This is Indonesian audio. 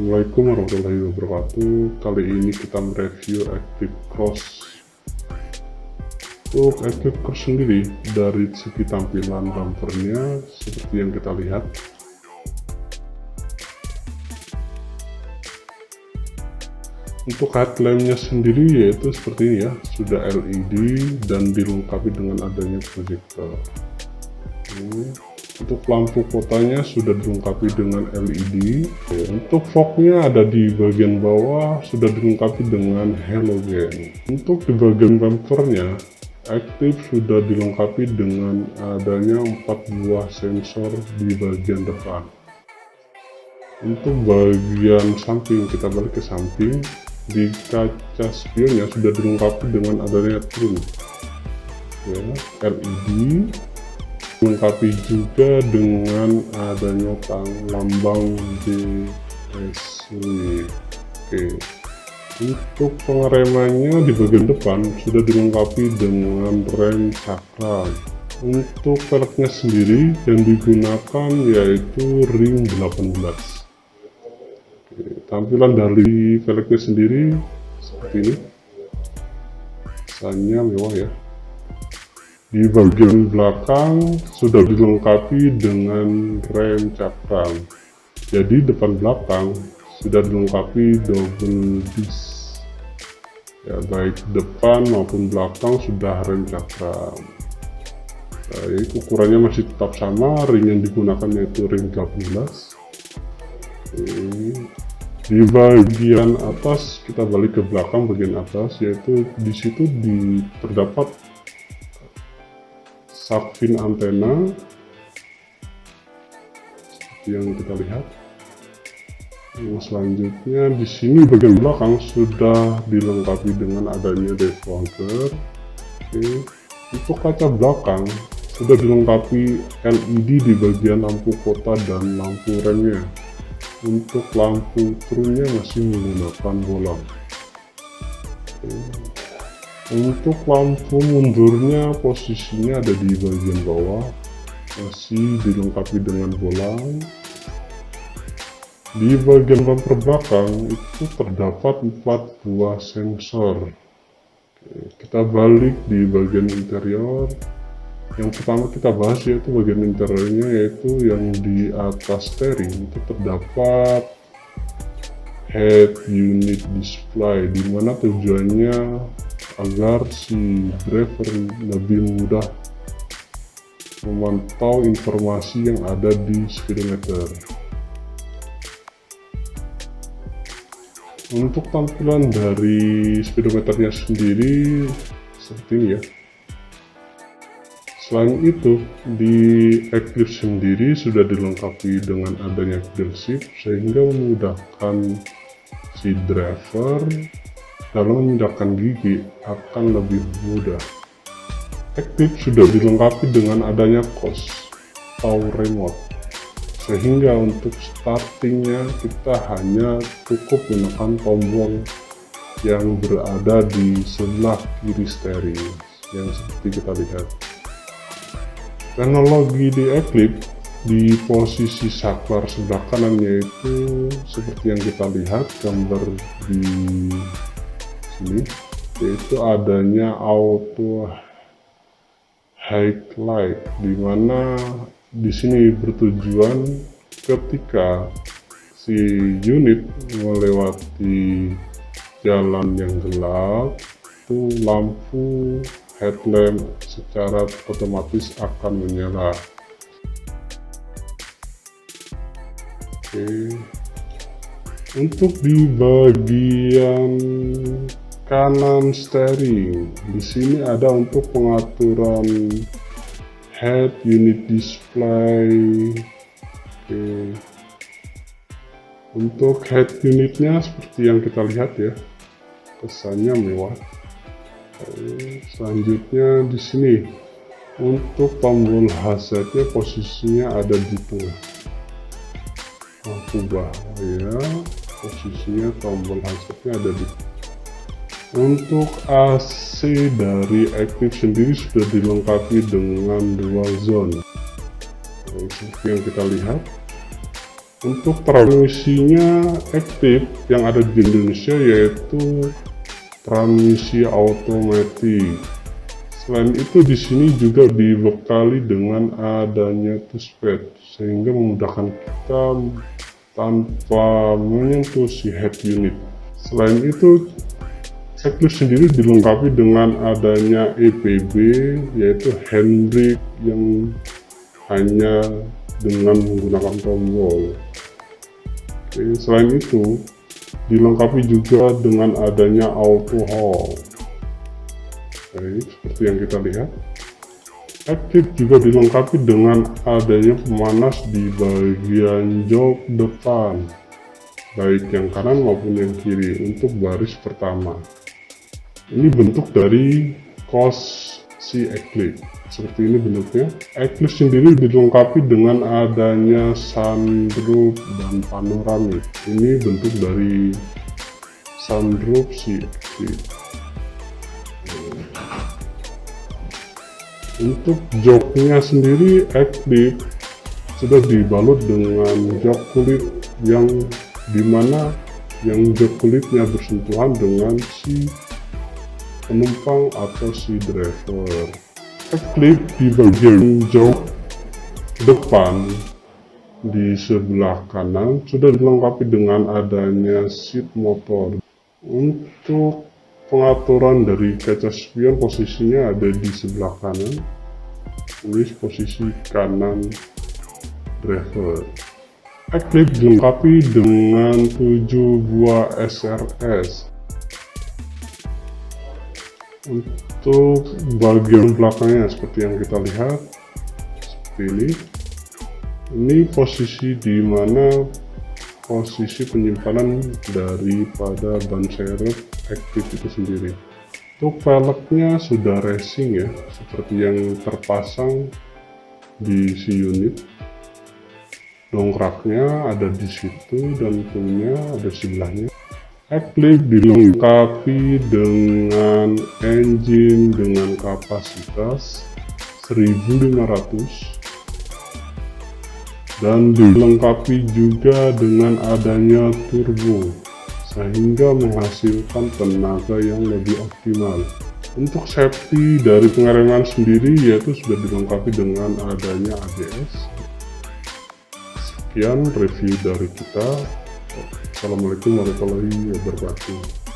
Assalamualaikum warahmatullahi wabarakatuh. Kali ini kita mereview Active Cross. Untuk Active Cross sendiri, dari segi tampilan bumpernya seperti yang kita lihat. Untuk headlampnya sendiri yaitu seperti ini ya, sudah LED dan dilengkapi dengan adanya projector. Untuk lampu kotanya sudah dilengkapi dengan LED. Untuk fognya ada di bagian bawah, sudah dilengkapi dengan halogen. Untuk di bagian bumpernya, Active sudah dilengkapi dengan adanya 4 buah sensor di bagian depan. Untuk bagian samping, kita balik ke samping, di kaca spionnya sudah dilengkapi dengan adanya trim ya, LED, dilengkapi juga dengan adanya lambang DSW. Untuk pengeremannya di bagian depan sudah dilengkapi dengan rem cakram. Untuk velgnya sendiri yang digunakan yaitu ring 18. Tampilan dari velgnya sendiri seperti ini, kesannya mewah ya. Di bagian belakang sudah dilengkapi dengan rem cakram, jadi depan belakang sudah dilengkapi double disc ya, baik depan maupun belakang sudah rem cakram. Baik, ukurannya masih tetap sama, ring yang digunakan yaitu ring 18. Di bagian atas, kita balik ke belakang bagian atas, yaitu di situ terdapat shark fin antena seperti yang kita lihat. Selanjutnya di sini bagian belakang sudah dilengkapi dengan adanya defogger. Untuk kaca belakang sudah dilengkapi LED di bagian lampu kota dan lampu remnya. Untuk lampu turunnya masih menggunakan bola. Untuk lampu mundurnya posisinya ada di bagian bawah, masih dilengkapi dengan bolang. Di bagian bumper belakang itu terdapat 4 buah sensor. Kita balik di bagian interior. Yang pertama kita bahas yaitu bagian interiornya, yaitu yang di atas steering itu terdapat head unit display, dimana tujuannya agar si driver lebih mudah memantau informasi yang ada di speedometer. Untuk tampilan dari speedometernya sendiri seperti ini ya. Selain itu, di Active sendiri sudah dilengkapi dengan adanya pedal shift sehingga memudahkan si driver dalam memindahkan gigi akan lebih mudah. Active sudah dilengkapi dengan adanya COS atau remote, sehingga untuk startingnya kita hanya cukup menekan tombol yang berada di sebelah kiri steering yang seperti kita lihat. Teknologi di Eclipse di posisi saklar sebelah kanan yaitu seperti yang kita lihat gambar di sini, yaitu adanya auto highlight, dimana di sini bertujuan ketika si unit melewati jalan yang gelap itu lampu headlamp secara otomatis akan menyala. Untuk di bagian kanan steering, di sini ada untuk pengaturan head unit display. Untuk head unitnya seperti yang kita lihat ya, kesannya mewah. Selanjutnya di sini untuk tombol hazardnya posisinya ada di tengah lampu bawah ya, posisinya tombol hazardnya ada di. Untuk AC dari Active sendiri sudah dilengkapi dengan dual zone. Seperti yang kita lihat, Untuk transmisinya aktif yang ada di Indonesia yaitu transmisi otomatis. Selain itu di sini juga dibekali dengan adanya touchpad sehingga memudahkan kita tanpa menyentuh si head unit. Selain itu, Eclipse sendiri dilengkapi dengan adanya EPB yaitu handbrake yang hanya dengan menggunakan tombol. Oke, selain itu dilengkapi juga dengan adanya auto hold. Baik, seperti yang kita lihat, Eclipse juga dilengkapi dengan adanya pemanas di bagian jok depan, baik yang kanan maupun yang kiri untuk baris pertama. Ini bentuk dari kos si Eclipse. Seperti ini bentuknya. Eclipse sendiri dilengkapi dengan adanya sunroof dan panoramik. Ini bentuk dari sunroof si Eclipse. Untuk joknya sendiri, Eclipse sudah dibalut dengan jok kulit yang dimana yang jok kulitnya bersentuhan dengan si penumpang atau si driver. Eclipse di bagian jok depan di sebelah kanan sudah dilengkapi dengan adanya seat motor. Untuk pengaturan dari kaca spion posisinya ada di sebelah kanan, tulis posisi kanan driver. Eclipse dilengkapi dengan 7 buah SRS. Untuk bagian belakangnya seperti yang kita lihat, seperti ini. Ini posisi di mana posisi penyimpanan daripada ban serep Eclipse itu sendiri. Untuk velgnya sudah racing ya, seperti yang terpasang di si unit. Dongkraknya ada di situ dan punya ada sebelahnya. Eclipse dilengkapi dengan engine dengan kapasitas 1500 dan dilengkapi juga dengan adanya turbo sehingga menghasilkan tenaga yang lebih optimal. Untuk safety dari pengereman sendiri yaitu sudah dilengkapi dengan adanya ABS. Sekian review dari kita. Assalamualaikum warahmatullahi wabarakatuh.